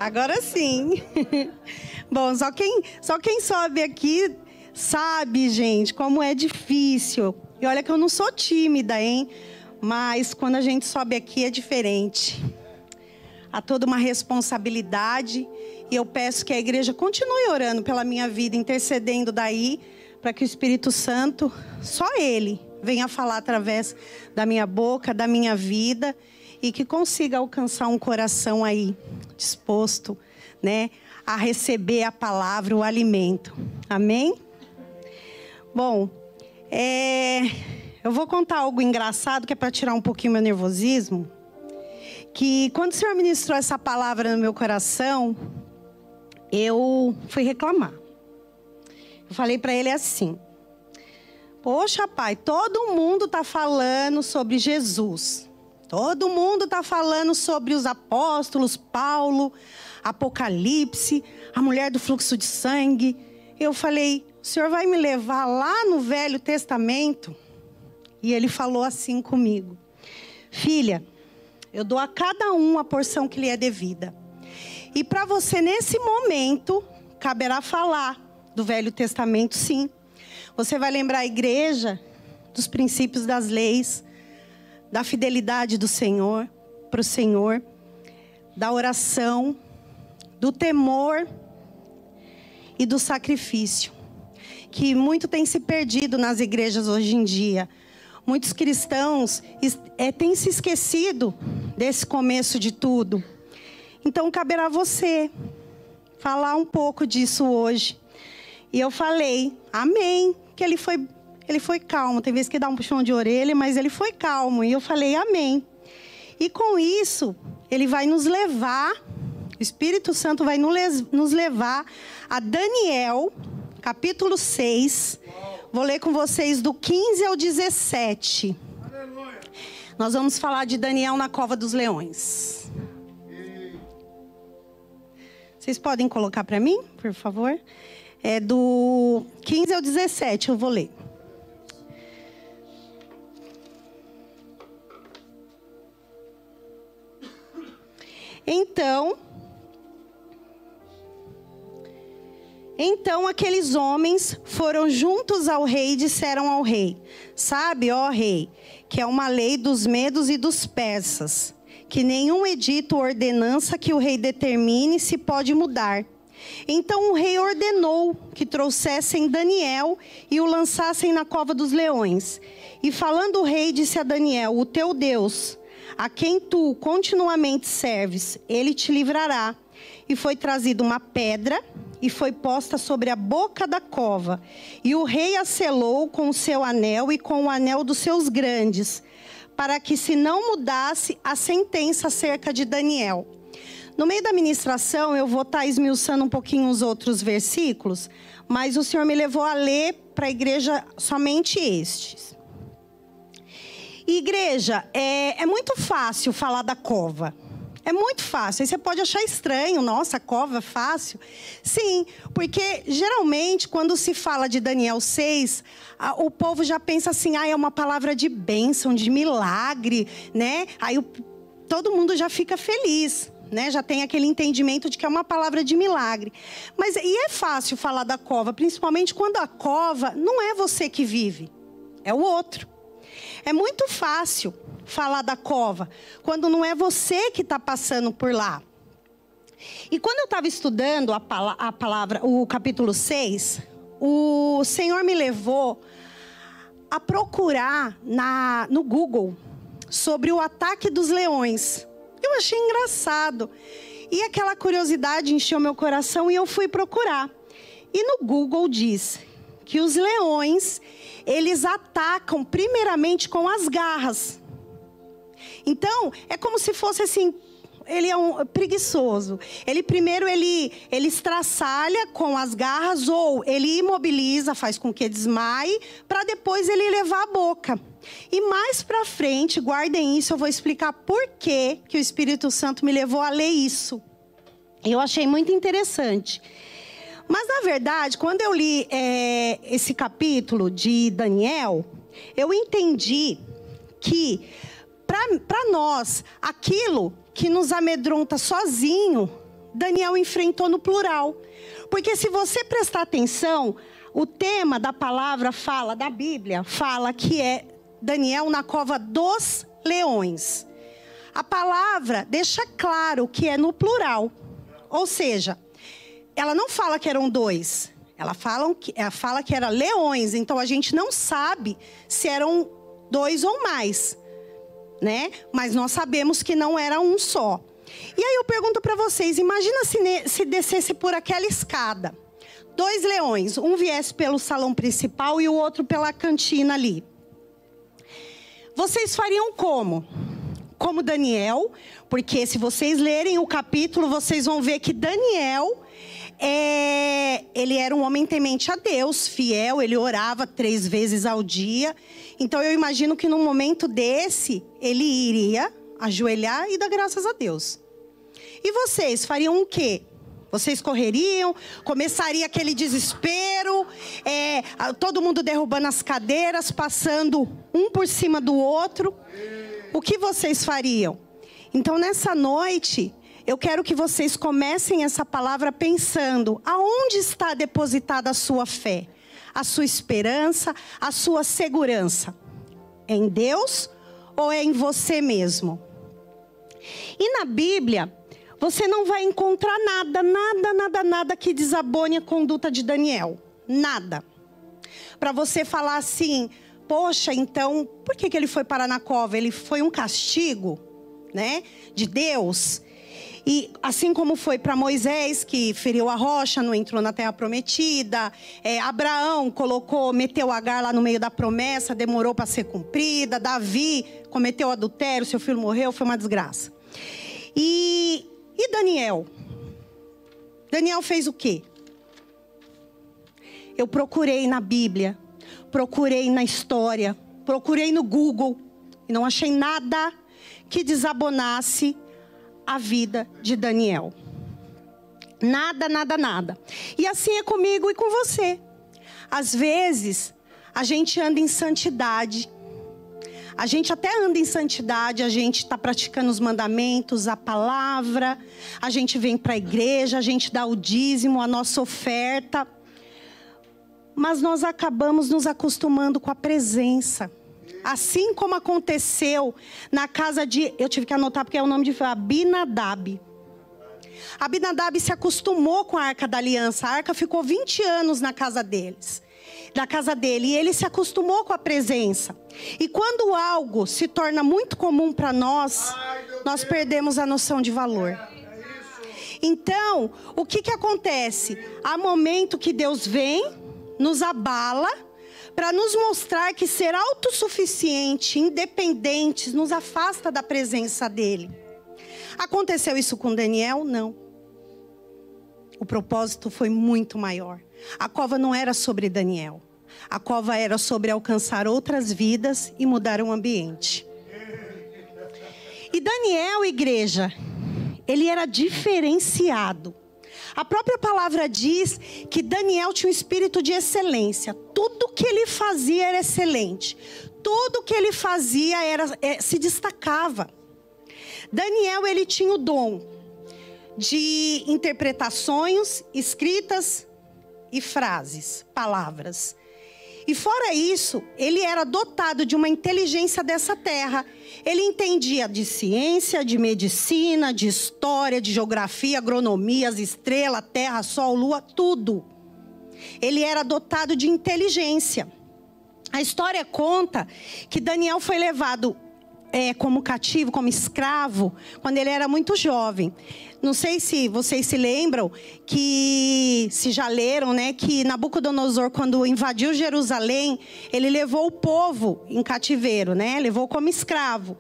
Agora sim. Bom, só quem sobe aqui sabe, gente, como é difícil. E olha que eu não sou tímida, hein? Mas quando a gente sobe aqui é diferente. Há toda uma responsabilidade. E eu peço que a igreja continue orando pela minha vida, intercedendo daí, para que o Espírito Santo, só Ele, venha falar através da minha boca, da minha vida, e que consiga alcançar um coração aí disposto, né, a receber a palavra, o alimento. Amém? Bom, eu vou contar algo engraçado, que é para tirar um pouquinho meu nervosismo. Que quando o Senhor ministrou essa palavra no meu coração, eu fui reclamar. Eu falei para ele assim: poxa, pai, todo mundo está falando sobre Jesus. Todo mundo está falando sobre os apóstolos, Paulo, Apocalipse, a mulher do fluxo de sangue. Eu falei: o Senhor vai me levar lá no Velho Testamento? E ele falou assim comigo: filha, eu dou a cada um a porção que lhe é devida. E para você, nesse momento, caberá falar do Velho Testamento, sim. Você vai lembrar a igreja dos princípios das leis, da fidelidade do Senhor, para o Senhor, da oração, do temor e do sacrifício, que muito tem se perdido nas igrejas hoje em dia. Muitos cristãos têm se esquecido desse começo de tudo. Então caberá você falar um pouco disso hoje. E eu falei, amém, que ele foi calmo. Tem vezes que dá um puxão de orelha, mas ele foi calmo. E eu falei, amém. E com isso, ele vai nos levar, o Espírito Santo vai nos levar a Daniel, capítulo 6. Vou ler com vocês do 15 ao 17. Aleluia. Nós vamos falar de Daniel na cova dos leões. Vocês podem colocar para mim, por favor? É do 15 ao 17, eu vou ler. Então aqueles homens foram juntos ao rei e disseram ao rei: sabe, ó rei, que é uma lei dos medos e dos persas, que nenhum edito ou ordenança que o rei determine se pode mudar. Então o rei ordenou que trouxessem Daniel e o lançassem na cova dos leões. E falando o rei, disse a Daniel: o teu Deus, a quem tu continuamente serves, ele te livrará. E foi trazida uma pedra e foi posta sobre a boca da cova. E o rei a selou com o seu anel e com o anel dos seus grandes, para que se não mudasse a sentença acerca de Daniel. No meio da ministração, eu vou estar esmiuçando um pouquinho os outros versículos, mas o Senhor me levou a ler para a igreja somente estes. Igreja, é muito fácil falar da cova. É muito fácil. Aí você pode achar estranho, nossa, cova é fácil. Sim, porque geralmente quando se fala de Daniel 6, o povo já pensa assim, é uma palavra de bênção, de milagre, né? Aí todo mundo já fica feliz, né? Já tem aquele entendimento de que é uma palavra de milagre. Mas é fácil falar da cova, principalmente quando a cova não é você que vive, é o outro. É muito fácil falar da cova quando não é você que está passando por lá. E quando eu estava estudando a palavra, o capítulo 6, o Senhor me levou a procurar no Google sobre o ataque dos leões. Eu achei engraçado. E aquela curiosidade encheu meu coração e eu fui procurar. E no Google diz que os leões, eles atacam primeiramente com as garras. Então, é como se fosse assim, ele é um preguiçoso. Ele primeiro, ele estraçalha com as garras ou ele imobiliza, faz com que desmaie, para depois ele levar a boca. E mais para frente, guardem isso, eu vou explicar por que o Espírito Santo me levou a ler isso. Eu achei muito interessante. Mas, na verdade, quando eu li esse capítulo de Daniel, eu entendi que, para nós, aquilo que nos amedronta sozinho, Daniel enfrentou no plural. Porque se você prestar atenção, o tema da palavra fala, da Bíblia, fala que é Daniel na cova dos leões. A palavra deixa claro que é no plural. Ou seja, ela não fala que eram dois. Ela fala que eram leões. Então a gente não sabe se eram dois ou mais, né? Mas nós sabemos que não era um só. E aí eu pergunto para vocês, imagina se descesse por aquela escada. 2 leões, um viesse pelo salão principal e o outro pela cantina ali. Vocês fariam como? Como Daniel, porque se vocês lerem o capítulo, vocês vão ver que Daniel, ele era um homem temente a Deus, fiel, ele orava 3 vezes ao dia. Então eu imagino que num momento desse, ele iria ajoelhar e dar graças a Deus. E vocês fariam o quê? Vocês correriam, começaria aquele desespero, todo mundo derrubando as cadeiras, passando um por cima do outro. O que vocês fariam? Então, nessa noite, eu quero que vocês comecem essa palavra pensando, aonde está depositada a sua fé, a sua esperança, a sua segurança? É em Deus ou é em você mesmo? E na Bíblia, você não vai encontrar nada que desabone a conduta de Daniel. Nada. Para você falar assim, poxa, então, por que ele foi parar na cova? Ele foi um castigo, né, de Deus. E assim como foi para Moisés, que feriu a rocha, não entrou na terra prometida. Abraão meteu Agar lá no meio da promessa, demorou para ser cumprida. Davi cometeu adultério, seu filho morreu, foi uma desgraça. E Daniel? Daniel fez o quê? Eu procurei na Bíblia, procurei na história, procurei no Google e não achei nada que desabonasse a vida de Daniel. Nada. E assim é comigo e com você. Às vezes, a gente anda em santidade. A gente até anda em santidade, a gente está praticando os mandamentos, a palavra. A gente vem para a igreja, a gente dá o dízimo, a nossa oferta. Mas nós acabamos nos acostumando com a presença. Assim como aconteceu na casa de... Eu tive que anotar porque é o nome de Abinadab. Abinadab se acostumou com a Arca da Aliança. A Arca ficou 20 anos na casa dele. E ele se acostumou com a presença. E quando algo se torna muito comum para nós, nós perdemos a noção de valor. Então, o que acontece? Há momento que Deus vem, nos abala, para nos mostrar que ser autossuficiente, independentes, nos afasta da presença dele. Aconteceu isso com Daniel? Não. O propósito foi muito maior. A cova não era sobre Daniel. A cova era sobre alcançar outras vidas e mudar o ambiente. E Daniel, igreja, ele era diferenciado. A própria palavra diz que Daniel tinha um espírito de excelência. Tudo que ele fazia era excelente. Tudo que ele fazia se destacava. Daniel, ele tinha o dom de interpretar sonhos, escritas e frases, palavras. E fora isso, ele era dotado de uma inteligência dessa terra. Ele entendia de ciência, de medicina, de história, de geografia, agronomia, as estrelas, terra, sol, lua, tudo. Ele era dotado de inteligência. A história conta que Daniel foi levado como cativo, como escravo, quando ele era muito jovem. Não sei se vocês se lembram, se já leram, né, que Nabucodonosor, quando invadiu Jerusalém, ele levou o povo em cativeiro, né, levou como escravo.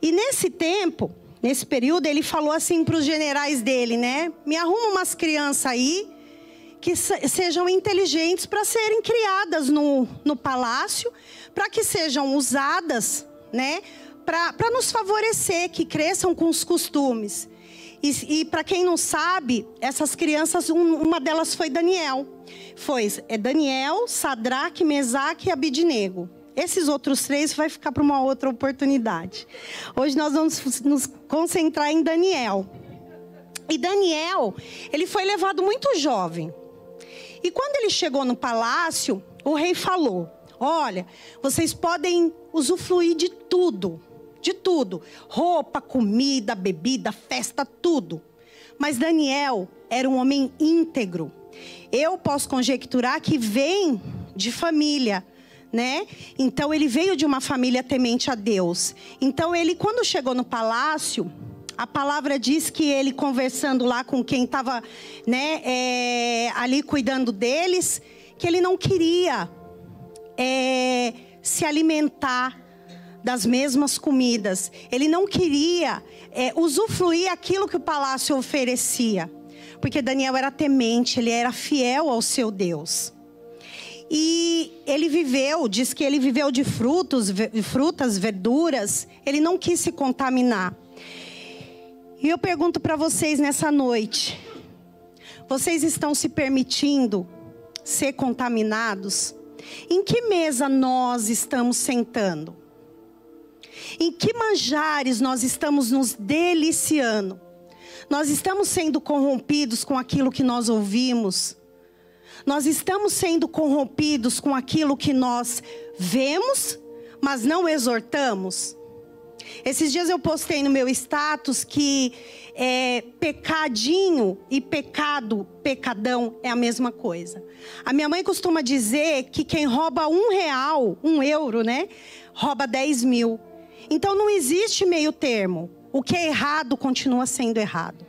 E nesse tempo, nesse período, ele falou assim para os generais dele, né, me arruma umas crianças aí, que sejam inteligentes para serem criadas no palácio, para que sejam usadas, né, para nos favorecer, que cresçam com os costumes. E para quem não sabe, essas crianças, uma delas foi Daniel. Daniel, Sadraque, Mesaque e Abidnego. Esses outros 3 vai ficar para uma outra oportunidade. Hoje nós vamos nos concentrar em Daniel. E Daniel, ele foi levado muito jovem. E quando ele chegou no palácio, o rei falou: olha, vocês podem usufruir de tudo. De tudo. Roupa, comida, bebida, festa, tudo. Mas Daniel era um homem íntegro. Eu posso conjecturar que vem de família, né? Então ele veio de uma família temente a Deus. Então ele, quando chegou no palácio, a palavra diz que ele, conversando lá com quem estava, né, ali cuidando deles, que ele não queria se alimentar das mesmas comidas. Ele não queria usufruir aquilo que o palácio oferecia. Porque Daniel era temente, ele era fiel ao seu Deus. E ele viveu, diz que ele viveu de frutas, verduras. Ele não quis se contaminar. E eu pergunto para vocês nessa noite: vocês estão se permitindo ser contaminados? Em que mesa nós estamos sentando? Em que manjares nós estamos nos deliciando? Nós estamos sendo corrompidos com aquilo que nós ouvimos? Nós estamos sendo corrompidos com aquilo que nós vemos, mas não exortamos? Esses dias eu postei no meu status que pecadinho e pecado, pecadão é a mesma coisa. A minha mãe costuma dizer que quem rouba R$1, €1, né? Rouba 10 mil. Então não existe meio termo. O que é errado continua sendo errado.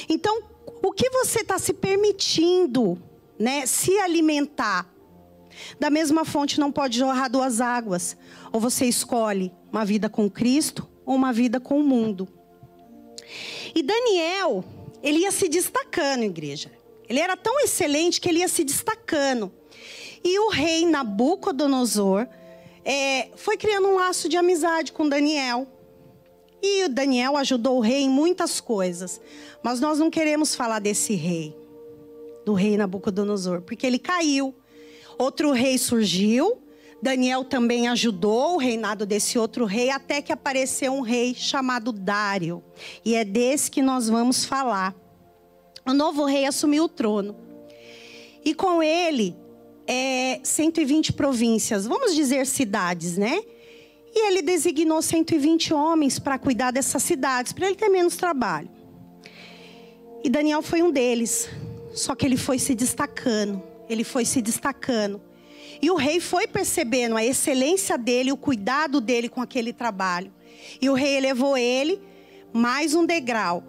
Então, o que você está se permitindo, né, se alimentar? Da mesma fonte não pode jorrar duas águas. Ou você escolhe uma vida com Cristo ou uma vida com o mundo. E Daniel, ele ia se destacando, igreja. Ele era tão excelente que ele ia se destacando. E o rei Nabucodonosor foi criando um laço de amizade com Daniel. E o Daniel ajudou o rei em muitas coisas. Mas nós não queremos falar desse rei, do rei Nabucodonosor, porque ele caiu. Outro rei surgiu. Daniel também ajudou o reinado desse outro rei, até que apareceu um rei chamado Dário. E é desse que nós vamos falar. O novo rei assumiu o trono. E com ele, 120 províncias, vamos dizer cidades, né? E ele designou 120 homens para cuidar dessas cidades, para ele ter menos trabalho. E Daniel foi um deles. Só que ele foi se destacando. Ele foi se destacando. E o rei foi percebendo a excelência dele, o cuidado dele com aquele trabalho. E o rei elevou ele mais um degrau.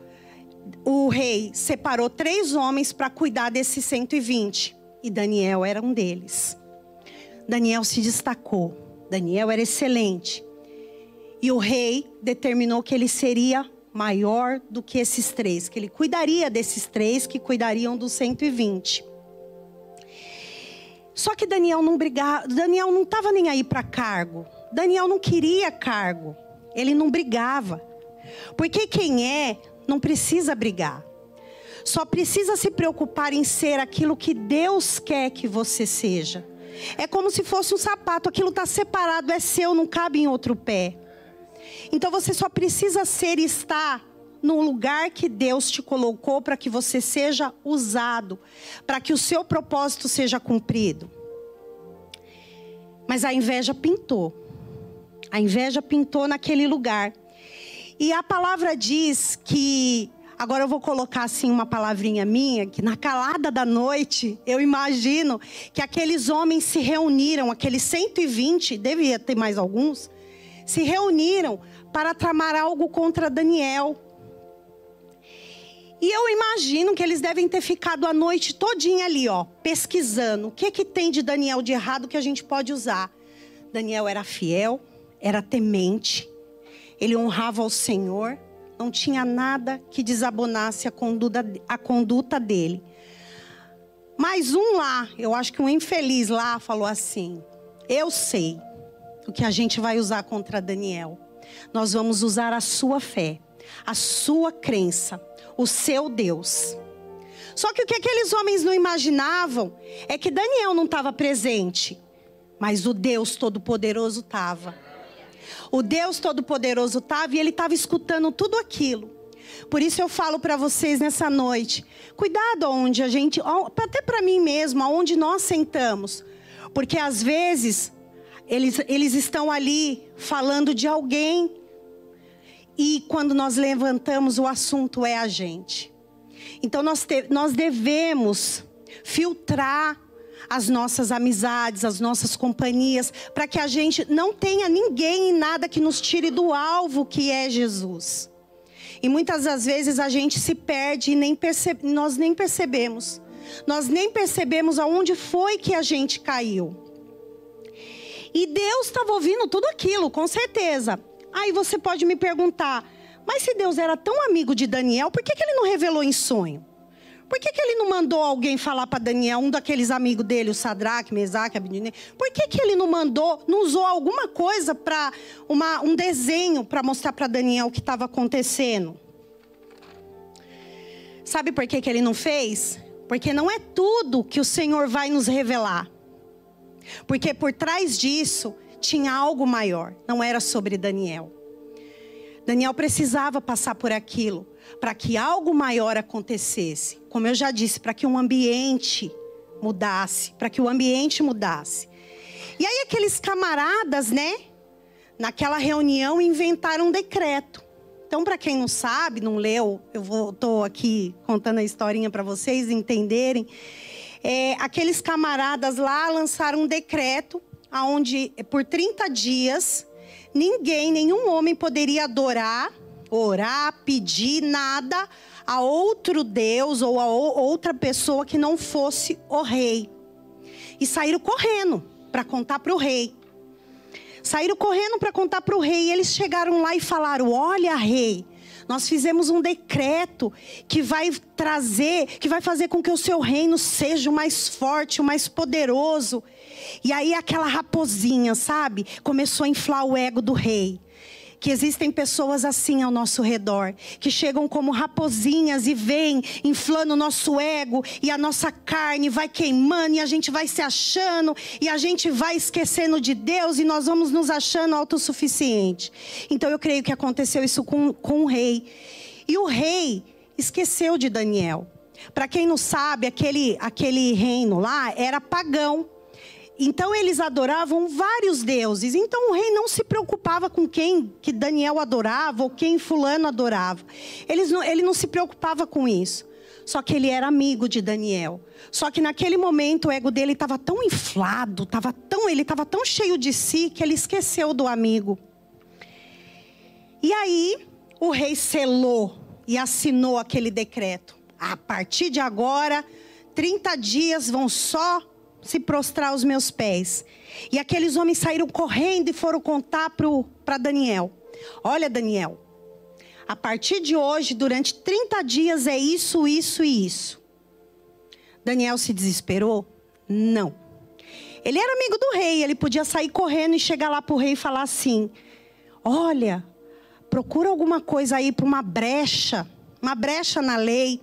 O rei separou 3 homens para cuidar desses 120. E Daniel era um deles. Daniel se destacou. Daniel era excelente. E o rei determinou que ele seria maior do que esses 3. Que ele cuidaria desses 3 que cuidariam dos 120. Só que Daniel não brigava. Daniel não estava nem aí para cargo. Daniel não queria cargo. Ele não brigava. Porque quem não precisa brigar. Só precisa se preocupar em ser aquilo que Deus quer que você seja. É como se fosse um sapato. Aquilo está separado, é seu, não cabe em outro pé. Então você só precisa ser e estar no lugar que Deus te colocou para que você seja usado. Para que o seu propósito seja cumprido. Mas a inveja pintou. A inveja pintou naquele lugar. E a palavra diz que... Agora eu vou colocar assim uma palavrinha minha, que na calada da noite, eu imagino que aqueles homens se reuniram, aqueles 120, devia ter mais alguns, se reuniram para tramar algo contra Daniel. E eu imagino que eles devem ter ficado a noite todinha ali, pesquisando. O que tem de Daniel de errado que a gente pode usar? Daniel era fiel, era temente, ele honrava ao Senhor. Não tinha nada que desabonasse a conduta dele. Mas um lá, eu acho que um infeliz lá falou assim: eu sei o que a gente vai usar contra Daniel. Nós vamos usar a sua fé, a sua crença, o seu Deus. Só que o que aqueles homens não imaginavam é que Daniel não estava presente, mas o Deus Todo-Poderoso estava. O Deus Todo-Poderoso estava e ele estava escutando tudo aquilo. Por isso eu falo para vocês nessa noite, cuidado aonde a gente, até para mim mesmo, aonde nós sentamos. Porque às vezes eles estão ali falando de alguém e quando nós levantamos o assunto é a gente. Então nós devemos filtrar as nossas amizades, as nossas companhias, para que a gente não tenha ninguém e nada que nos tire do alvo que é Jesus. E muitas das vezes a gente se perde e nós nem percebemos. Nós nem percebemos aonde foi que a gente caiu. E Deus estava ouvindo tudo aquilo, com certeza. Aí você pode me perguntar, mas se Deus era tão amigo de Daniel, por que ele não revelou em sonho? Por que ele não mandou alguém falar para Daniel, um daqueles amigos dele, o Sadraque, Mesaque, Abednego? Por que ele não usou alguma coisa para um desenho para mostrar para Daniel o que estava acontecendo? Sabe por que ele não fez? Porque não é tudo que o Senhor vai nos revelar. Porque por trás disso tinha algo maior, não era sobre Daniel. Daniel precisava passar por aquilo para que algo maior acontecesse. Como eu já disse, para que um ambiente mudasse, para que o ambiente mudasse. E aí aqueles camaradas, né, naquela reunião inventaram um decreto. Então, para quem não sabe, não leu, estou aqui contando a historinha para vocês entenderem. Aqueles camaradas lá lançaram um decreto, onde por 30 dias, nenhum homem poderia adorar, orar, pedir nada a outro Deus ou a outra pessoa que não fosse o rei. E saíram correndo para contar para o rei. Saíram correndo para contar para o rei. E eles chegaram lá e falaram, olha, rei, nós fizemos um decreto que vai fazer com que o seu reino seja o mais forte, o mais poderoso. E aí aquela raposinha, sabe? Começou a inflar o ego do rei. Que existem pessoas assim ao nosso redor, que chegam como raposinhas e vêm inflando o nosso ego, e a nossa carne vai queimando, e a gente vai se achando, e a gente vai esquecendo de Deus, e nós vamos nos achando autossuficiente. Então eu creio que aconteceu isso com o rei. E o rei esqueceu de Daniel. Para quem não sabe, aquele reino lá era pagão. Então eles adoravam vários deuses. Então o rei não se preocupava com quem que Daniel adorava ou quem fulano adorava. Ele não se preocupava com isso. Só que ele era amigo de Daniel. Só que naquele momento o ego dele estava tão inflado, ele estava tão cheio de si que ele esqueceu do amigo. E aí o rei selou e assinou aquele decreto. A partir de agora, 30 dias vão só se prostrar aos meus pés. E aqueles homens saíram correndo e foram contar para Daniel. Olha, Daniel, a partir de hoje, durante 30 dias é isso, isso e isso. Daniel se desesperou? Não. Ele era amigo do rei, ele podia sair correndo e chegar lá para o rei e falar assim, olha, procura alguma coisa aí para uma brecha na lei.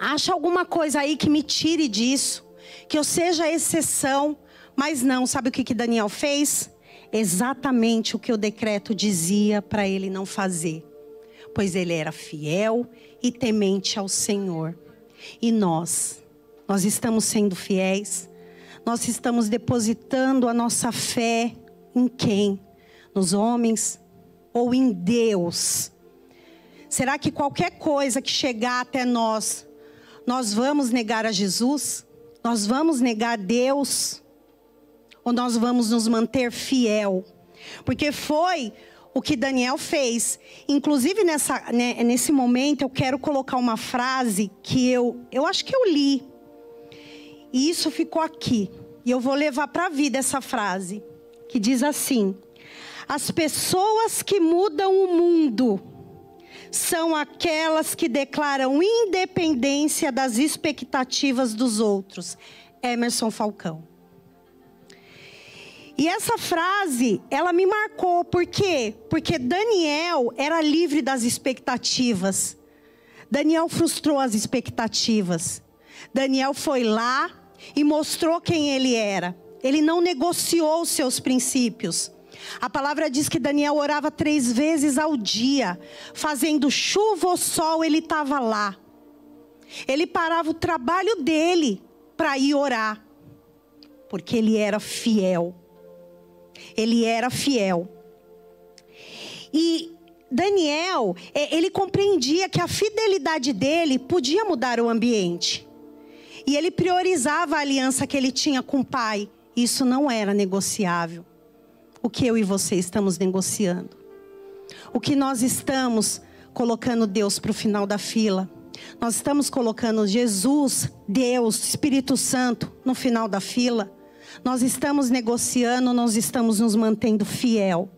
Acha alguma coisa aí que me tire disso. Que eu seja exceção, mas não, sabe o que Daniel fez? Exatamente o que o decreto dizia para ele não fazer. Pois ele era fiel e temente ao Senhor. E nós estamos sendo fiéis? Nós estamos depositando a nossa fé em quem? Nos homens ou em Deus? Será que qualquer coisa que chegar até nós vamos negar a Jesus? Nós vamos negar Deus? Ou nós vamos nos manter fiel? Porque foi o que Daniel fez. Inclusive nesse momento eu quero colocar uma frase que eu acho que eu li. E isso ficou aqui. E eu vou levar para a vida essa frase. Que diz assim: as pessoas que mudam o mundo são aquelas que declaram independência das expectativas dos outros. Emerson Falcão. E essa frase, ela me marcou. Por quê? Porque Daniel era livre das expectativas. Daniel frustrou as expectativas. Daniel foi lá e mostrou quem ele era. Ele não negociou os seus princípios. A palavra diz que Daniel orava 3 vezes ao dia. Fazendo chuva ou sol, ele estava lá. Ele parava o trabalho dele para ir orar. Porque ele era fiel. Ele era fiel. E Daniel, ele compreendia que a fidelidade dele podia mudar o ambiente. E ele priorizava a aliança que ele tinha com o pai. Isso não era negociável. O que eu e você estamos negociando? O que nós estamos colocando Deus para o final da fila? Nós estamos colocando Jesus, Deus, Espírito Santo no final da fila? Nós estamos negociando, nós estamos nos mantendo fiel,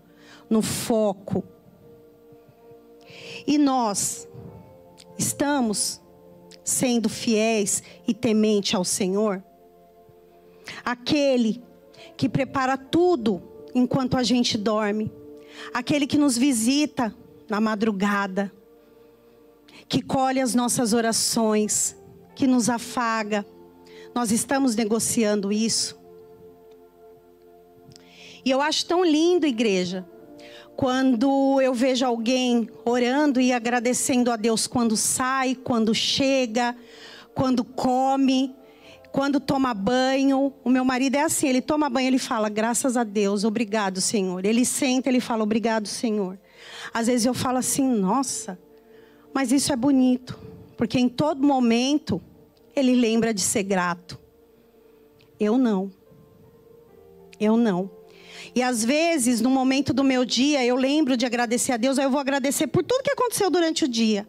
no foco. E nós estamos sendo fiéis e temente ao Senhor? Aquele que prepara tudo enquanto a gente dorme. Aquele que nos visita na madrugada. Que colhe as nossas orações. Que nos afaga. Nós estamos negociando isso. E eu acho tão lindo, igreja, quando eu vejo alguém orando e agradecendo a Deus quando sai, quando chega, quando come, quando toma banho. O meu marido é assim, ele toma banho, ele fala, graças a Deus, obrigado, Senhor. Ele senta, ele fala, obrigado, Senhor. Às vezes eu falo assim, nossa, mas isso é bonito, porque em todo momento ele lembra de ser grato. Eu não. Eu não. E às vezes, no momento do meu dia, eu lembro de agradecer a Deus, aí eu vou agradecer por tudo que aconteceu durante o dia.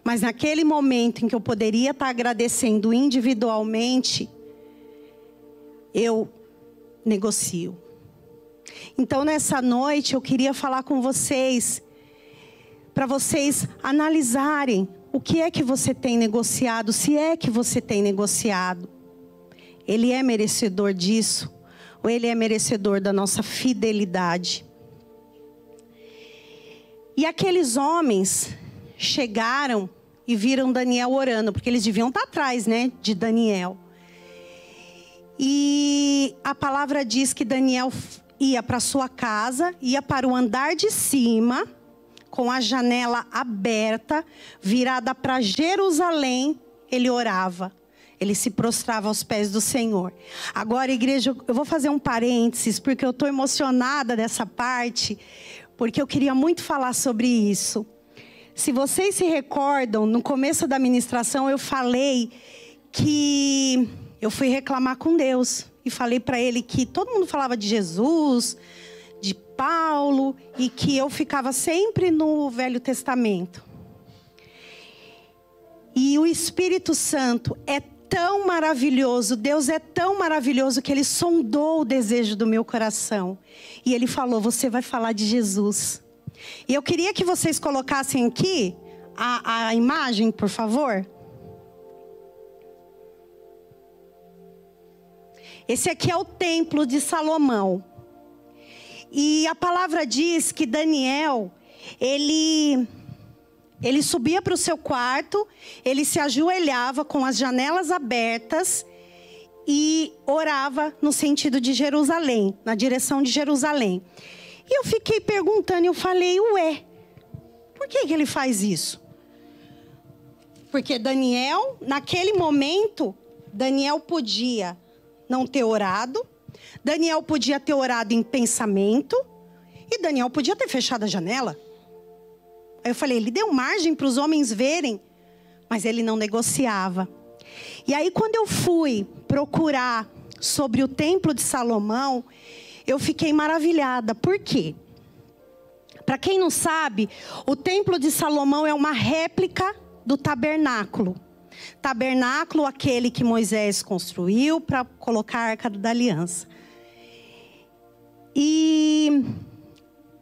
Mas naquele momento em que eu poderia estar agradecendo individualmente, eu negocio. Então, nessa noite, eu queria falar com vocês, para vocês analisarem o que é que você tem negociado, se é que você tem negociado. Ele é merecedor disso? Ou ele é merecedor da nossa fidelidade? E aqueles homens chegaram e viram Daniel orando, porque eles deviam estar atrás, né, de Daniel. E a palavra diz que Daniel ia para sua casa, ia para o andar de cima, com a janela aberta, virada para Jerusalém, ele orava. Ele se prostrava aos pés do Senhor. Agora, igreja, eu vou fazer um parênteses, porque eu estou emocionada dessa parte, porque eu queria muito falar sobre isso. Se vocês se recordam, no começo da ministração eu falei que eu fui reclamar com Deus. E falei para ele que todo mundo falava de Jesus, de Paulo, e que eu ficava sempre no Velho Testamento. E o Espírito Santo é tão maravilhoso, Deus é tão maravilhoso que Ele sondou o desejo do meu coração. E Ele falou, você vai falar de Jesus. E eu queria que vocês colocassem aqui a imagem, por favor. Esse aqui é o templo de Salomão. E a palavra diz que Daniel, ele subia para o seu quarto, ele se ajoelhava com as janelas abertas e orava no sentido de Jerusalém, na direção de Jerusalém. E eu fiquei perguntando, eu falei, ué, por que ele faz isso? Porque Daniel, naquele momento, Daniel podia não ter orado, Daniel podia ter orado em pensamento, e Daniel podia ter fechado a janela. Aí eu falei, ele deu margem para os homens verem, mas ele não negociava. E aí quando eu fui procurar sobre o templo de Salomão, eu fiquei maravilhada. Por quê? Para quem não sabe, o templo de Salomão é uma réplica do tabernáculo. Tabernáculo, aquele que Moisés construiu para colocar a Arca da Aliança. E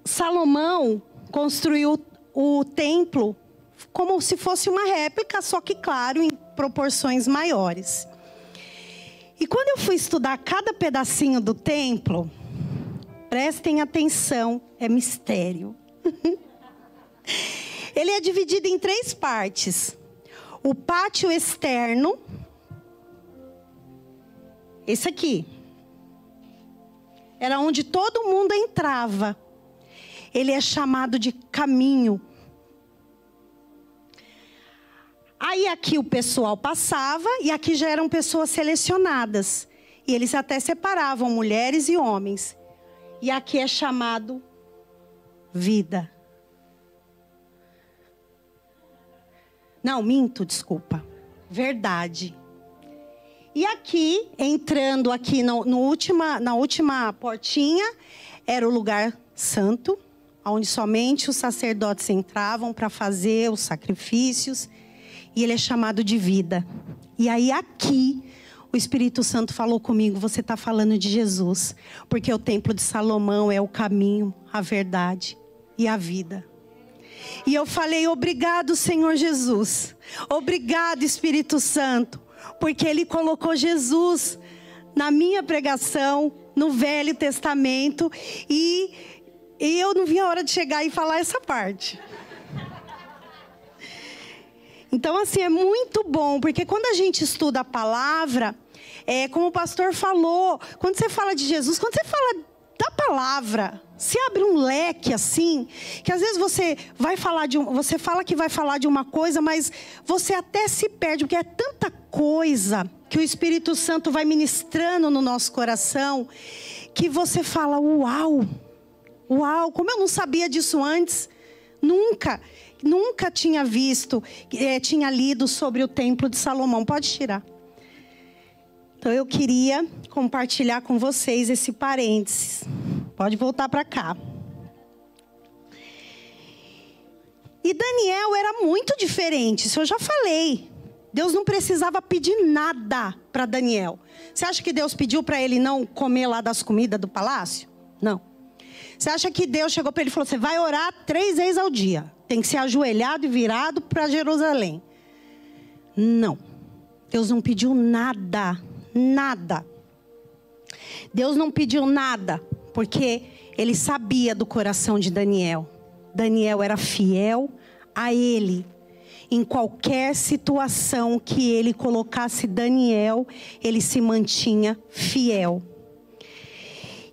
Salomão construiu o templo como se fosse uma réplica, só que, claro, em proporções maiores. E quando eu fui estudar cada pedacinho do templo, prestem atenção, é mistério. Ele é dividido em 3 partes. O pátio externo, esse aqui. era onde todo mundo entrava. Ele é chamado de caminho. Aí aqui o pessoal passava e aqui já eram pessoas selecionadas. E eles até separavam mulheres e homens. E aqui é chamado vida. Não, minto, desculpa. Verdade. E aqui, entrando aqui na última portinha, era o lugar santo, onde somente os sacerdotes entravam para fazer os sacrifícios. E ele é chamado de vida. E aí aqui, o Espírito Santo falou comigo, você está falando de Jesus. Porque o templo de Salomão é o caminho, a verdade e a vida. E eu falei, obrigado, Senhor Jesus. Obrigado, Espírito Santo. Porque Ele colocou Jesus na minha pregação, no Velho Testamento. E eu não vi a hora de chegar e falar essa parte. Então, assim, é muito bom, porque quando a gente estuda a palavra, como o pastor falou, quando você fala de Jesus, quando você fala da palavra, se abre um leque assim, que às vezes você fala que vai falar de uma coisa, mas você até se perde, porque é tanta coisa que o Espírito Santo vai ministrando no nosso coração, que você fala, uau, como eu não sabia disso antes, Nunca tinha visto, tinha lido sobre o templo de Salomão. Pode tirar. Então eu queria compartilhar com vocês esse parênteses. Pode voltar para cá. E Daniel era muito diferente, isso eu já falei. Deus não precisava pedir nada para Daniel. Você acha que Deus pediu para ele não comer lá das comidas do palácio? Não. Você acha que Deus chegou para ele e falou, você vai orar 3 vezes ao dia. Tem que ser ajoelhado e virado para Jerusalém. Não. Deus não pediu nada. Nada. Deus não pediu nada. Porque Ele sabia do coração de Daniel. Daniel era fiel a Ele. Em qualquer situação que Ele colocasse Daniel, ele se mantinha fiel.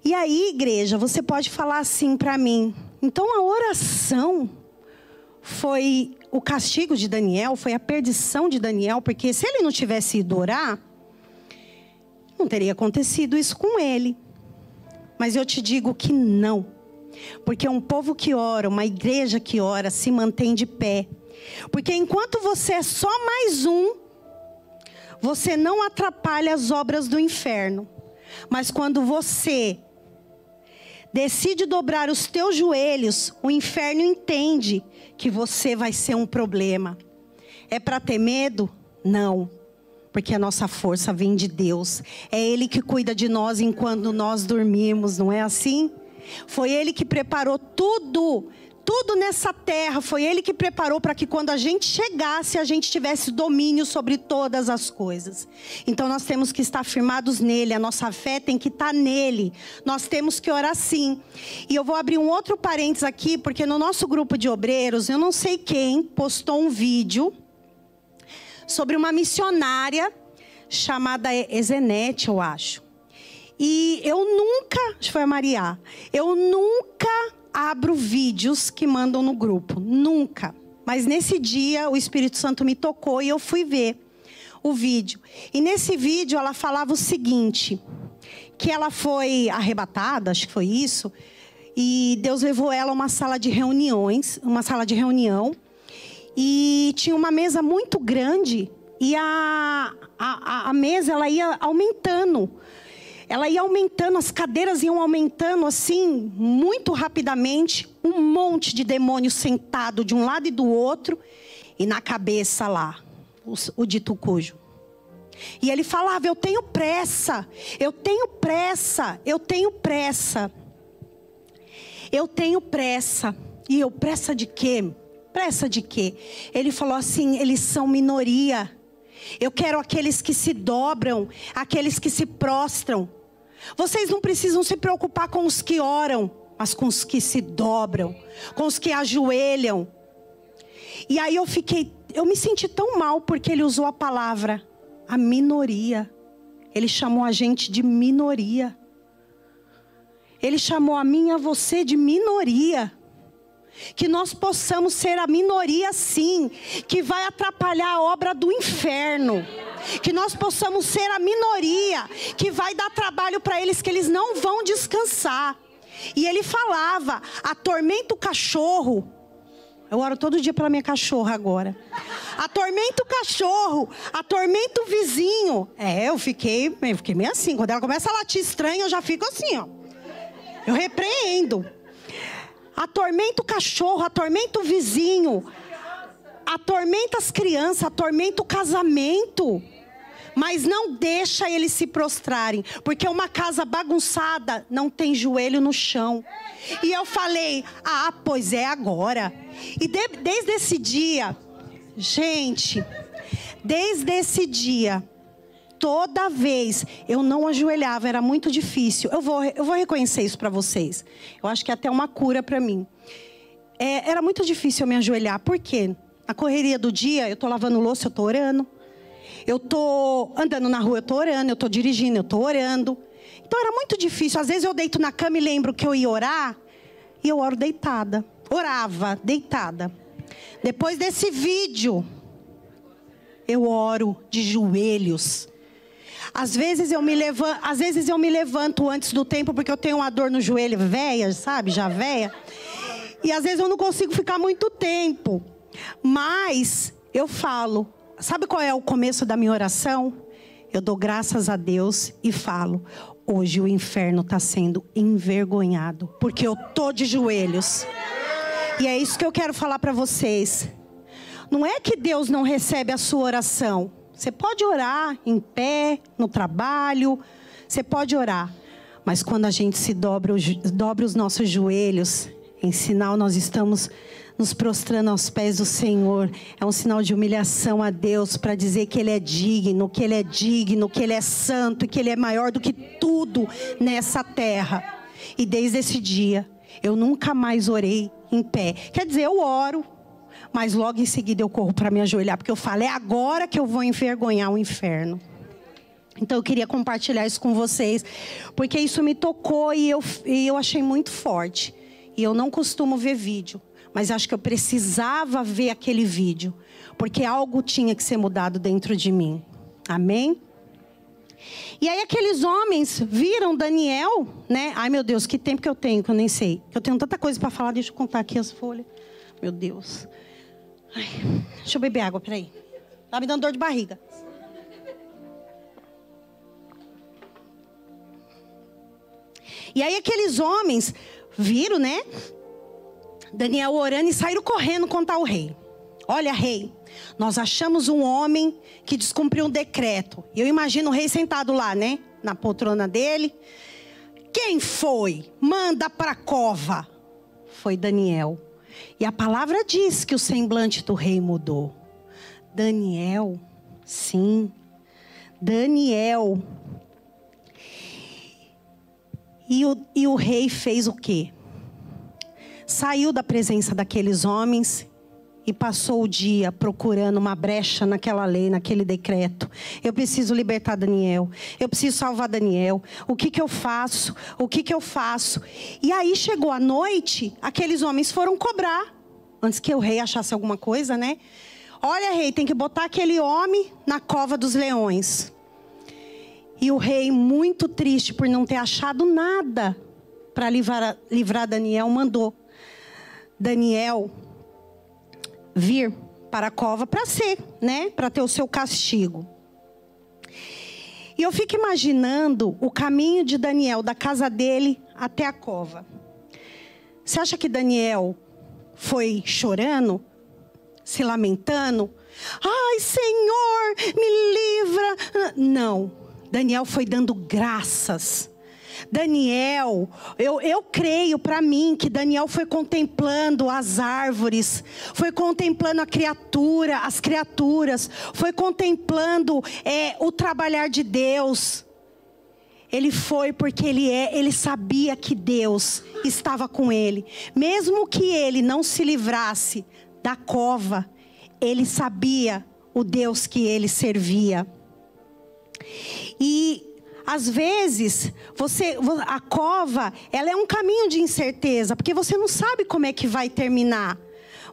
E aí, igreja, você pode falar assim para mim. Então a oração foi o castigo de Daniel, foi a perdição de Daniel, porque se ele não tivesse ido orar, não teria acontecido isso com ele. Mas eu te digo que não. Porque um povo que ora, uma igreja que ora, se mantém de pé. Porque enquanto você é só mais um, você não atrapalha as obras do inferno. Mas quando você decide dobrar os teus joelhos, o inferno entende que você vai ser um problema. É para ter medo? Não. Porque a nossa força vem de Deus. É Ele que cuida de nós enquanto nós dormimos, não é assim? Foi Ele que preparou tudo nessa terra. Foi Ele que preparou para que quando a gente chegasse, a gente tivesse domínio sobre todas as coisas. Então nós temos que estar firmados nele. A nossa fé tem que estar nele. Nós temos que orar sim. E eu vou abrir um outro parênteses aqui, porque no nosso grupo de obreiros, eu não sei quem postou um vídeo sobre uma missionária chamada Ezenete, eu acho. E eu nunca, acho que foi a Maria, eu nunca abro vídeos que mandam no grupo, nunca. Mas nesse dia o Espírito Santo me tocou e eu fui ver o vídeo. E nesse vídeo ela falava o seguinte, que ela foi arrebatada, acho que foi isso, e Deus levou ela a uma sala de reuniões, e tinha uma mesa muito grande e a mesa ela ia aumentando. Ela ia aumentando, as cadeiras iam aumentando assim, muito rapidamente. Um monte de demônios sentado de um lado e do outro. E na cabeça lá, o dito cujo. E ele falava, eu tenho pressa, eu tenho pressa, eu tenho pressa. Eu tenho pressa. E eu, pressa de quê? Pressa de quê? Ele falou assim, eles são minoria. Eu quero aqueles que se dobram, aqueles que se prostram. Vocês não precisam se preocupar com os que oram, mas com os que se dobram, com os que ajoelham. E aí eu me senti tão mal porque ele usou a palavra, a minoria. Ele chamou a gente de minoria. Ele chamou a mim e a você de minoria. Que nós possamos ser a minoria, sim, que vai atrapalhar a obra do inferno. Que nós possamos ser a minoria que vai dar trabalho para eles, que eles não vão descansar. E ele falava: atormenta o cachorro. Eu oro todo dia pela minha cachorra agora. Atormenta o cachorro, atormenta o vizinho. Eu fiquei meio assim. Quando ela começa a latir estranho, eu já fico assim, ó. Eu repreendo. Atormenta o cachorro, atormenta o vizinho, atormenta as crianças, atormenta o casamento. Mas não deixa eles se prostrarem, porque uma casa bagunçada não tem joelho no chão. E eu falei: pois é agora. E desde esse dia, gente, desde esse dia, toda vez eu não ajoelhava, era muito difícil. Eu vou reconhecer isso para vocês. Eu acho que é até uma cura para mim. Era muito difícil eu me ajoelhar. Por quê? Na correria do dia, eu estou lavando louça, eu estou orando. Eu estou andando na rua, eu estou orando. Eu estou dirigindo, eu estou orando. Então era muito difícil. Às vezes eu deito na cama e lembro que eu ia orar. E eu oro deitada. Orava deitada. Depois desse vídeo, eu oro de joelhos. Às vezes eu me levanto antes do tempo, porque eu tenho uma dor no joelho véia, sabe? Já véia. E às vezes eu não consigo ficar muito tempo. Mas eu falo, sabe qual é o começo da minha oração? Eu dou graças a Deus e falo: hoje o inferno está sendo envergonhado, porque eu tô de joelhos. E é isso que eu quero falar para vocês. Não é que Deus não recebe a sua oração. Você pode orar em pé, no trabalho, você pode orar. Mas quando a gente se dobra os nossos joelhos, em sinal nós estamos nos prostrando aos pés do Senhor. É um sinal de humilhação a Deus, para dizer que Ele é digno, que Ele é santo e que Ele é maior do que tudo nessa terra. E desde esse dia, eu nunca mais orei em pé. Quer dizer, eu oro, mas logo em seguida eu corro para me ajoelhar, porque eu falo: é agora que eu vou envergonhar o inferno. Então eu queria compartilhar isso com vocês, porque isso me tocou e eu achei muito forte. E eu não costumo ver vídeo, mas acho que eu precisava ver aquele vídeo, porque algo tinha que ser mudado dentro de mim. Amém? E aí aqueles homens viram Daniel, né? Ai, meu Deus, que tempo que eu tenho, que eu nem sei. Eu tenho tanta coisa para falar, deixa eu contar aqui as folhas. Meu Deus. Ai, deixa eu beber água, peraí. Tá me dando dor de barriga. E aí aqueles homens viram, né? Daniel orando e saíram correndo contar o rei. Olha, rei, nós achamos um homem que descumpriu um decreto. E eu imagino o rei sentado lá, né? Na poltrona dele. Quem foi? Manda para a cova. Foi Daniel. E a palavra diz que o semblante do rei mudou. Daniel, sim, Daniel. E o rei fez o quê? Saiu da presença daqueles homens e passou o dia procurando uma brecha naquela lei, naquele decreto. Eu preciso libertar Daniel. Eu preciso salvar Daniel. O que eu faço? O que eu faço? E aí chegou a noite, aqueles homens foram cobrar. Antes que o rei achasse alguma coisa, né? Olha, rei, tem que botar aquele homem na cova dos leões. E o rei, muito triste por não ter achado nada para livrar Daniel, mandou Daniel vir para a cova para ser, né? Para ter o seu castigo. E eu fico imaginando o caminho de Daniel, da casa dele até a cova. Você acha que Daniel foi chorando, se lamentando? Ai, Senhor, me livra. Não, Daniel foi dando graças. Daniel, eu creio para mim que Daniel foi contemplando as árvores, foi contemplando as criaturas, foi contemplando o trabalhar de Deus. Ele foi porque ele sabia que Deus estava com ele. Mesmo que ele não se livrasse da cova, ele sabia o Deus que ele servia. E Às vezes, a cova, ela é um caminho de incerteza, porque você não sabe como é que vai terminar.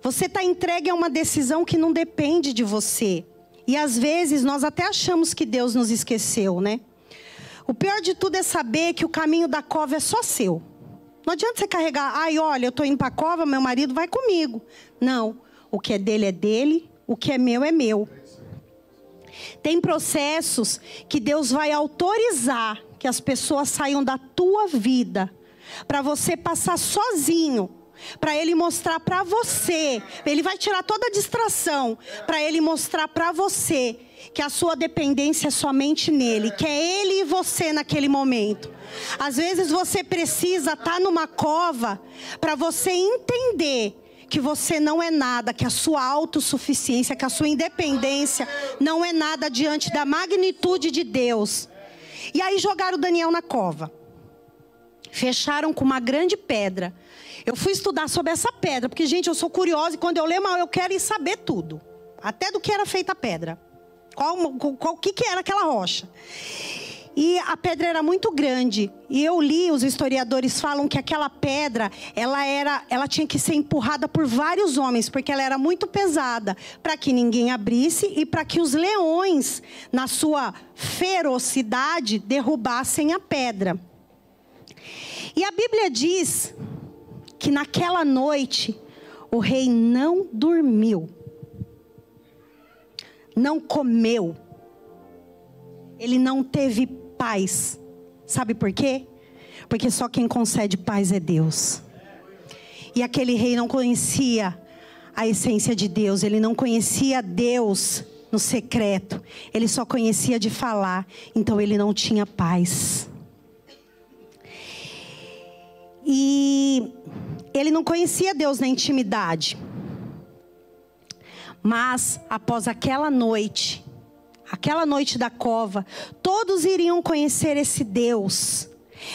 Você está entregue a uma decisão que não depende de você. E às vezes, nós até achamos que Deus nos esqueceu, né? O pior de tudo é saber que o caminho da cova é só seu. Não adianta você carregar, olha, eu estou indo para a cova, meu marido vai comigo. Não, o que é dele, o que é meu. Tem processos que Deus vai autorizar que as pessoas saiam da tua vida, para você passar sozinho, para Ele mostrar para você. Ele vai tirar toda a distração, para Ele mostrar para você que a sua dependência é somente nele, que é Ele e você naquele momento. Às vezes você precisa estar numa cova para você entender que você não é nada, que a sua autossuficiência, que a sua independência não é nada diante da magnitude de Deus. E aí jogaram Daniel na cova. Fecharam com uma grande pedra. Eu fui estudar sobre essa pedra, porque, gente, eu sou curiosa e quando eu leio, eu quero ir saber tudo. Até do que era feita a pedra. O que era aquela rocha. E a pedra era muito grande. E eu li, os historiadores falam que aquela pedra, ela tinha que ser empurrada por vários homens, porque ela era muito pesada, para que ninguém abrisse e para que os leões, na sua ferocidade, derrubassem a pedra. E a Bíblia diz que naquela noite o rei não dormiu, não comeu, ele não teve paz. Sabe por quê? Porque só quem concede paz é Deus. E aquele rei não conhecia a essência de Deus, ele não conhecia Deus no secreto, ele só conhecia de falar, então ele não tinha paz. E ele não conhecia Deus na intimidade. Mas após aquela noite da cova, todos iriam conhecer esse Deus.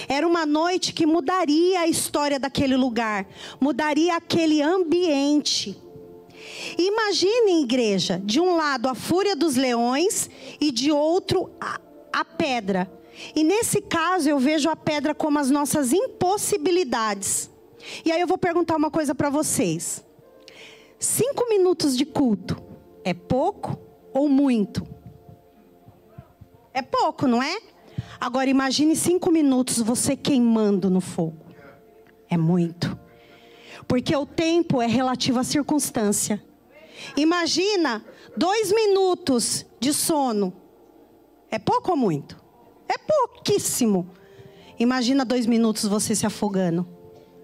Era uma noite que mudaria a história daquele lugar, mudaria aquele ambiente. Imagine, igreja, de um lado a fúria dos leões e de outro a pedra. E nesse caso eu vejo a pedra como as nossas impossibilidades. E aí eu vou perguntar uma coisa para vocês. 5 minutos de culto é pouco ou muito? É pouco, não é? Agora imagine 5 minutos você queimando no fogo. É muito. Porque o tempo é relativo à circunstância. Imagina 2 minutos de sono. É pouco ou muito? É pouquíssimo. Imagina 2 minutos você se afogando.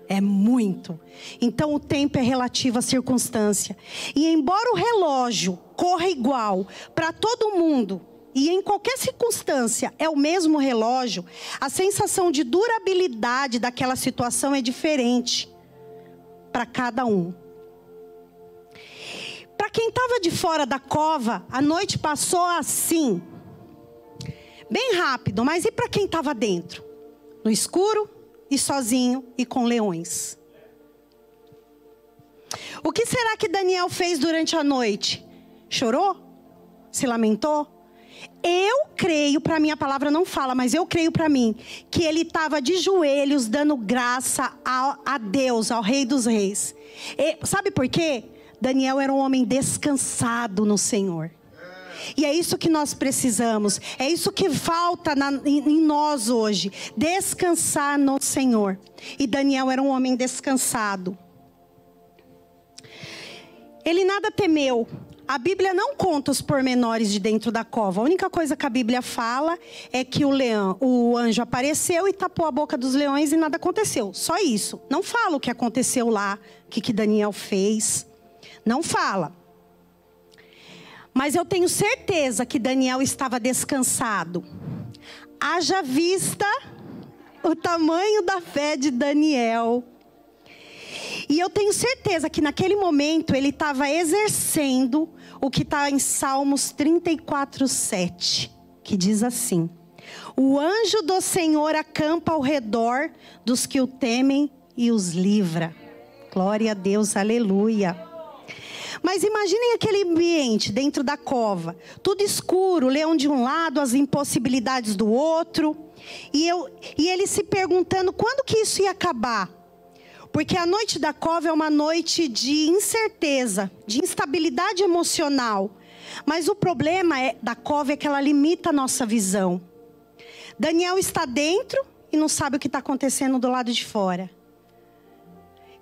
É muito. Então o tempo é relativo à circunstância. E embora o relógio corra igual para todo mundo, e em qualquer circunstância é o mesmo relógio, a sensação de durabilidade daquela situação é diferente para cada um. Para quem estava de fora da cova, a noite passou assim, bem rápido. Mas e para quem estava dentro? No escuro e sozinho e com leões. O que será que Daniel fez durante a noite? Chorou? Se lamentou? Eu creio, para mim a palavra não fala, mas eu creio para mim, que ele estava de joelhos dando graça a Deus, ao Rei dos Reis. Sabe por quê? Daniel era um homem descansado no Senhor. E é isso que nós precisamos, é isso que falta em nós hoje, descansar no Senhor. E Daniel era um homem descansado. Ele nada temeu. A Bíblia não conta os pormenores de dentro da cova. A única coisa que a Bíblia fala é que o anjo apareceu e tapou a boca dos leões e nada aconteceu. Só isso. Não fala o que aconteceu lá, o que Daniel fez. Não fala. Mas eu tenho certeza que Daniel estava descansado. Haja vista o tamanho da fé de Daniel. E eu tenho certeza que naquele momento ele estava exercendo o que está em Salmos 34:7, que diz assim: o anjo do Senhor acampa ao redor dos que o temem e os livra. Glória a Deus, aleluia. Mas imaginem aquele ambiente dentro da cova, tudo escuro, o leão de um lado, as impossibilidades do outro. E ele se perguntando quando que isso ia acabar. Porque a noite da cova é uma noite de incerteza, de instabilidade emocional. Mas o problema da cova é que ela limita a nossa visão. Daniel está dentro e não sabe o que está acontecendo do lado de fora.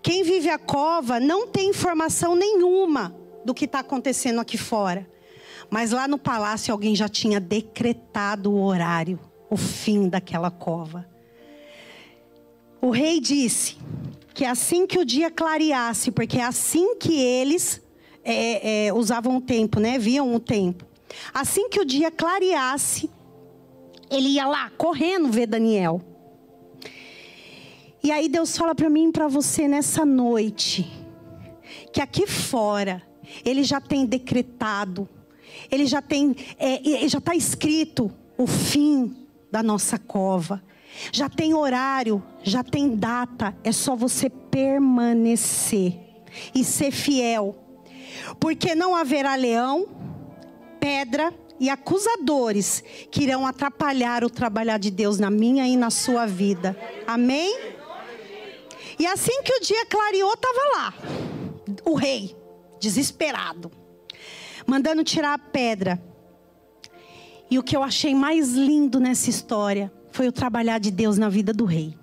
Quem vive a cova não tem informação nenhuma do que está acontecendo aqui fora. Mas lá no palácio alguém já tinha decretado o horário, o fim daquela cova. O rei disse que assim que o dia clareasse, porque é assim que eles usavam o tempo, né? Viam o tempo. Assim que o dia clareasse, ele ia lá correndo ver Daniel. E aí Deus fala para mim e para você nessa noite, que aqui fora, Ele já tem decretado, Ele já tem, já está escrito o fim da nossa cova. Já tem horário, já tem data, é só você permanecer e ser fiel. Porque não haverá leão, pedra e acusadores que irão atrapalhar o trabalhar de Deus na minha e na sua vida. Amém? E assim que o dia clareou, estava lá o rei, desesperado, mandando tirar a pedra. E o que eu achei mais lindo nessa história foi o trabalhar de Deus na vida do rei.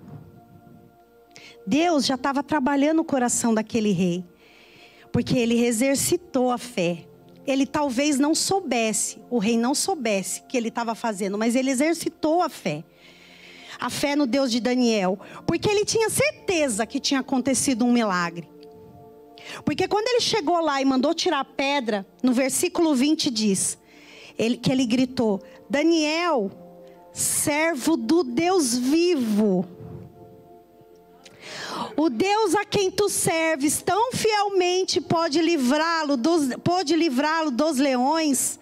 Deus já estava trabalhando o coração daquele rei, porque ele exercitou a fé. Ele talvez não soubesse, o rei não soubesse o que ele estava fazendo, mas ele exercitou a fé. A fé no Deus de Daniel, porque ele tinha certeza que tinha acontecido um milagre. Porque quando ele chegou lá e mandou tirar a pedra, no versículo 20 diz, que ele gritou: Daniel, servo do Deus vivo, o Deus a quem tu serves tão fielmente pode livrá-lo dos leões.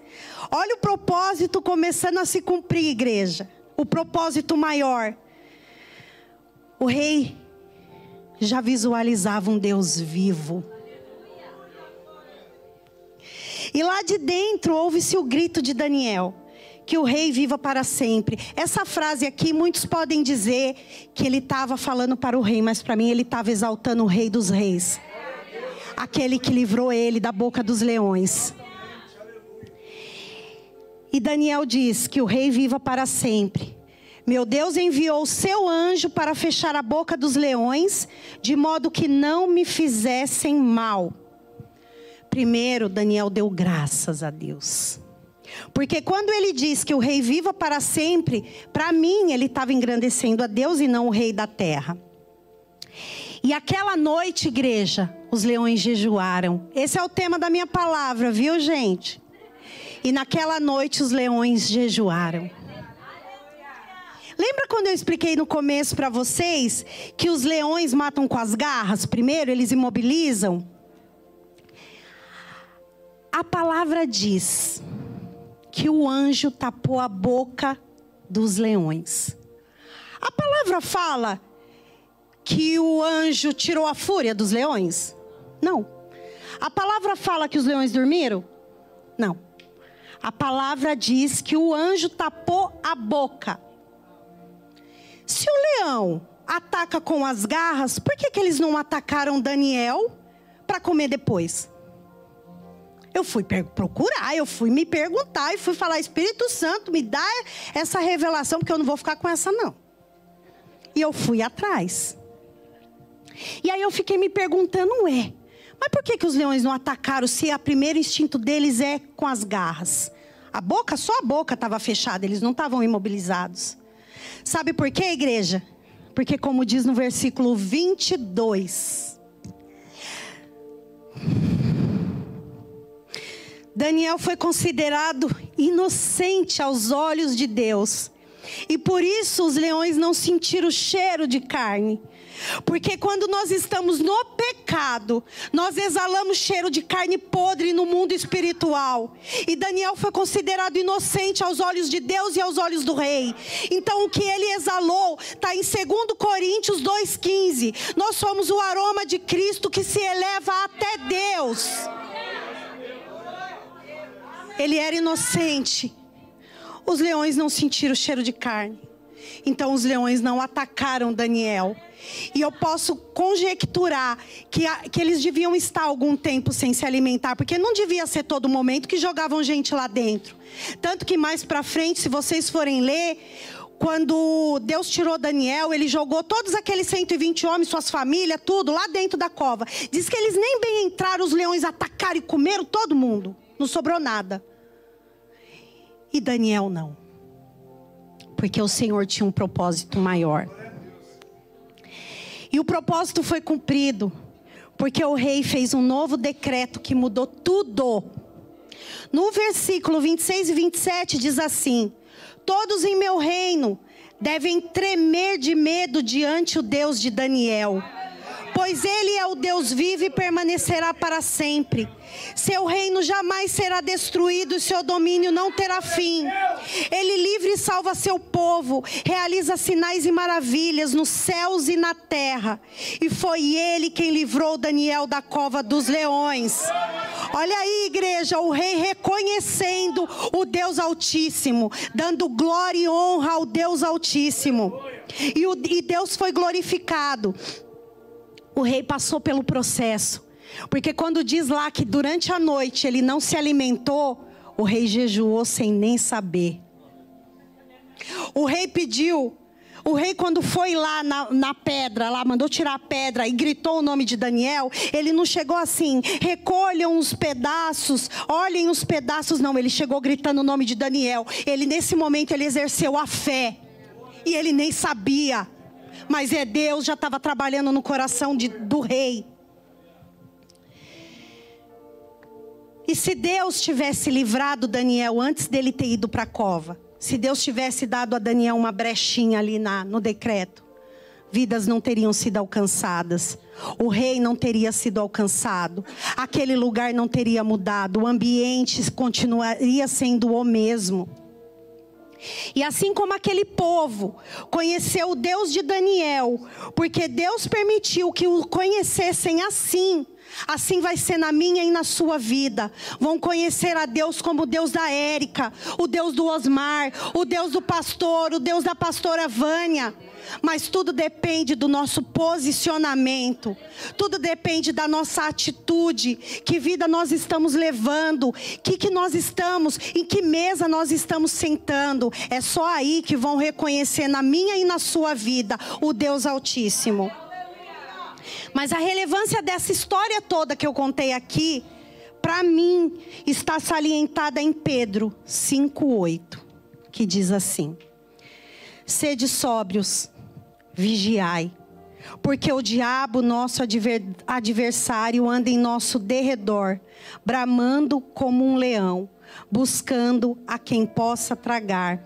Olha o propósito começando a se cumprir, igreja. O propósito maior. O rei já visualizava um Deus vivo. E lá de dentro ouve-se o grito de Daniel: que o rei viva para sempre. Essa frase aqui, muitos podem dizer que ele estava falando para o rei, mas para mim ele estava exaltando o rei dos reis. Aquele que livrou ele da boca dos leões. E Daniel diz que o rei viva para sempre. Meu Deus enviou o seu anjo para fechar a boca dos leões, de modo que não me fizessem mal. Primeiro, Daniel deu graças a Deus. Porque quando ele diz que o rei viva para sempre, para mim ele estava engrandecendo a Deus e não o rei da terra. E aquela noite, igreja, os leões jejuaram. Esse é o tema da minha palavra, viu, gente? E naquela noite os leões jejuaram. Lembra quando eu expliquei no começo para vocês que os leões matam com as garras? Primeiro eles imobilizam. A palavra diz que o anjo tapou a boca dos leões. A palavra fala que o anjo tirou a fúria dos leões? Não. A palavra fala que os leões dormiram? Não. A palavra diz que o anjo tapou a boca. Se o leão ataca com as garras, por que eles não atacaram Daniel para comer depois? Eu fui procurar, eu fui me perguntar e fui falar: Espírito Santo, me dá essa revelação, porque eu não vou ficar com essa não. E eu fui atrás. E aí eu fiquei me perguntando, mas por que os leões não atacaram se o primeiro instinto deles é com as garras? A boca, só a boca estava fechada, eles não estavam imobilizados. Sabe por quê, igreja? Porque como diz no versículo 22... Daniel foi considerado inocente aos olhos de Deus. E por isso os leões não sentiram o cheiro de carne. Porque quando nós estamos no pecado, nós exalamos cheiro de carne podre no mundo espiritual. E Daniel foi considerado inocente aos olhos de Deus e aos olhos do rei. Então o que ele exalou está em 2 Coríntios 2,15. Nós somos o aroma de Cristo que se eleva até Deus. Ele era inocente. Os leões não sentiram o cheiro de carne. Então os leões não atacaram Daniel. E eu posso conjecturar que eles deviam estar algum tempo sem se alimentar, porque não devia ser todo momento que jogavam gente lá dentro. Tanto que mais para frente, se vocês forem ler, quando Deus tirou Daniel, ele jogou todos aqueles 120 homens, suas famílias, tudo lá dentro da cova. Diz que eles nem bem entraram, os leões atacaram e comeram todo mundo. Não sobrou nada. E Daniel não. Porque o Senhor tinha um propósito maior. E o propósito foi cumprido, porque o rei fez um novo decreto que mudou tudo. No versículo 26 e 27 diz assim: todos em meu reino devem tremer de medo diante do Deus de Daniel, pois ele é o Deus vivo e permanecerá para sempre. Seu reino jamais será destruído e seu domínio não terá fim. Ele livre e salva seu povo, realiza sinais e maravilhas nos céus e na terra. E foi ele quem livrou Daniel da cova dos leões. Olha aí, igreja, o rei reconhecendo o Deus Altíssimo, dando glória e honra ao Deus Altíssimo. E Deus foi glorificado. O rei passou pelo processo. Porque quando diz lá que durante a noite ele não se alimentou, o rei jejuou sem nem saber. O rei pediu, o rei quando foi lá na pedra, lá mandou tirar a pedra e gritou o nome de Daniel, ele não chegou assim, recolham os pedaços, olhem os pedaços, não, ele chegou gritando o nome de Daniel. Ele nesse momento ele exerceu a fé, e ele nem sabia, mas Deus já estava trabalhando no coração do rei. E se Deus tivesse livrado Daniel antes dele ter ido para a cova, se Deus tivesse dado a Daniel uma brechinha ali no decreto, vidas não teriam sido alcançadas, o rei não teria sido alcançado, aquele lugar não teria mudado, o ambiente continuaria sendo o mesmo. E assim como aquele povo conheceu o Deus de Daniel, porque Deus permitiu que o conhecessem assim vai ser na minha e na sua vida. Vão conhecer a Deus como o Deus da Érica, o Deus do Osmar, o Deus do pastor, o Deus da pastora Vânia. Mas tudo depende do nosso posicionamento. Tudo depende da nossa atitude. Que vida nós estamos levando? Que nós estamos? Em que mesa nós estamos sentando? É só aí que vão reconhecer na minha e na sua vida o Deus Altíssimo. Mas a relevância dessa história toda que eu contei aqui, para mim, está salientada em Pedro 5:8, que diz assim: sede sóbrios, vigiai, porque o diabo, nosso adversário, anda em nosso derredor, bramando como um leão, buscando a quem possa tragar.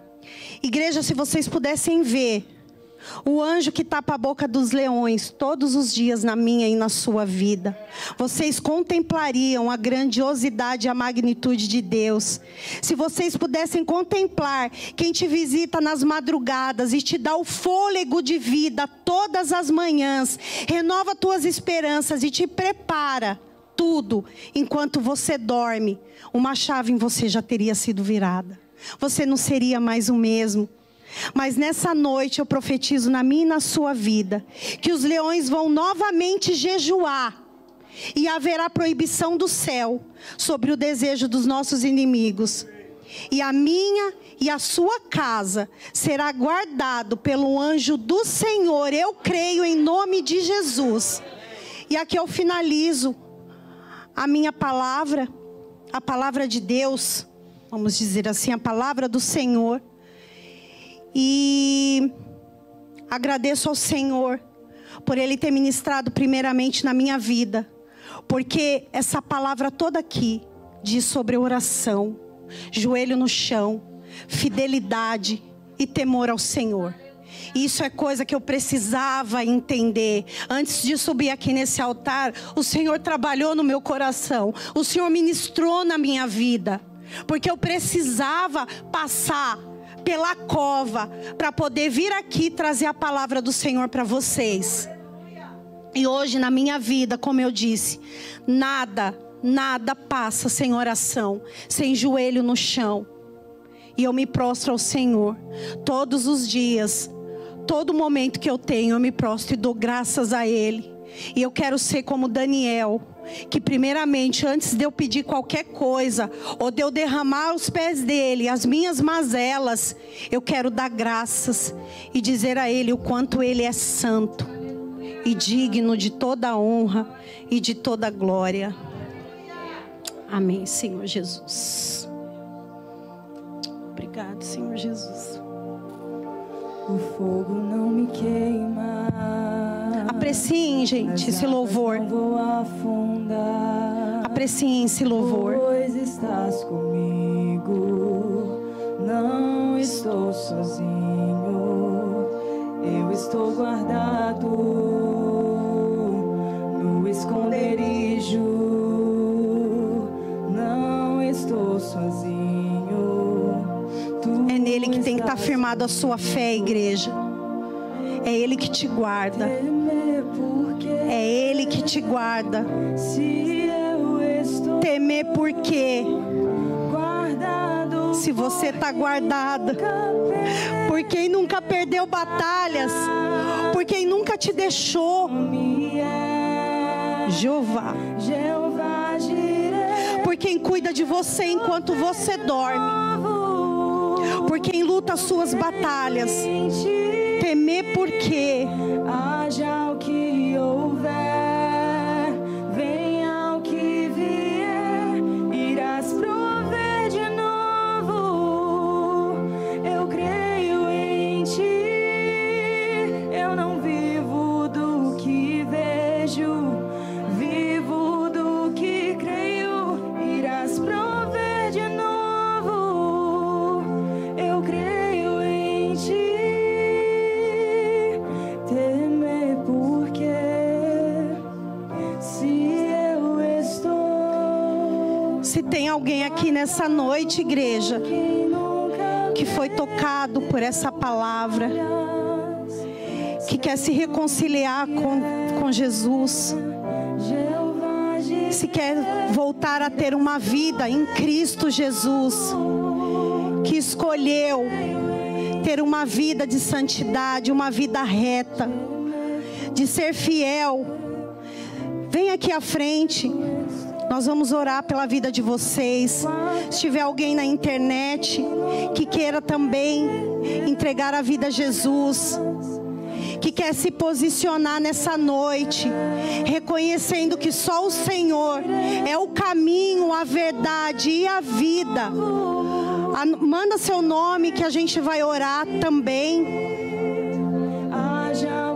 Igreja, se vocês pudessem ver o anjo que tapa a boca dos leões todos os dias na minha e na sua vida, vocês contemplariam a grandiosidade e a magnitude de Deus. Se vocês pudessem contemplar quem te visita nas madrugadas e te dá o fôlego de vida todas as manhãs, renova tuas esperanças e te prepara tudo enquanto você dorme, uma chave em você já teria sido virada. Você não seria mais o mesmo. Mas nessa noite eu profetizo na minha e na sua vida que os leões vão novamente jejuar e haverá proibição do céu sobre o desejo dos nossos inimigos. E a minha e a sua casa será guardado pelo anjo do Senhor. Eu creio em nome de Jesus. E aqui eu finalizo a minha palavra, a palavra de Deus, vamos dizer assim, a palavra do Senhor. E agradeço ao Senhor por Ele ter ministrado primeiramente na minha vida, porque essa palavra toda aqui diz sobre oração, joelho no chão, fidelidade e temor ao Senhor. Isso é coisa que eu precisava entender. Antes de subir aqui nesse altar, o Senhor trabalhou no meu coração, o Senhor ministrou na minha vida, porque eu precisava passar pela cova para poder vir aqui trazer a palavra do Senhor para vocês. E hoje na minha vida, como eu disse, nada Nada passa sem oração, sem joelho no chão. E eu me prostro ao Senhor todos os dias. Todo momento que eu tenho, eu me prostro e dou graças a Ele. E eu quero ser como Daniel, que primeiramente, antes de eu pedir qualquer coisa, ou de eu derramar aos pés dele as minhas mazelas, eu quero dar graças e dizer a Ele o quanto Ele é santo e digno de toda honra e de toda glória. Amém, Senhor Jesus. Obrigado, Senhor Jesus. O fogo não me queima. Apreciem, gente, esse louvor. Não vou afundar. Apreciem esse louvor. Pois estás comigo. Não estou sozinho. Eu estou guardado no esconderijo. Não estou sozinho. É nele que tem que estar firmado a sua fé, igreja. É Ele que te guarda. É Ele que te guarda. Temer por quê? Se você está guardada. Por quem nunca perdeu batalhas. Por quem nunca te deixou. Jeová. Por quem cuida de você enquanto você dorme. Por quem luta as suas batalhas. Temer por quê? Haja o que houver, venha o que vier, irás prover de novo. Eu creio em ti. Eu não vivo do que vejo, vivo do que creio. Irás prover de novo. Eu creio em ti. Temer porque se eu estou. Se tem alguém aqui nessa noite, igreja, que foi tocado por essa palavra, que quer se reconciliar com Jesus, se quer voltar a ter uma vida em Cristo Jesus, que escolheu ter uma vida de santidade, uma vida reta, de ser fiel, vem aqui à frente. Nós vamos orar pela vida de vocês. Se tiver alguém na internet que queira também entregar a vida a Jesus, que quer se posicionar nessa noite, reconhecendo que só o Senhor é o caminho, a verdade e a vida, manda seu nome que a gente vai orar também. Haja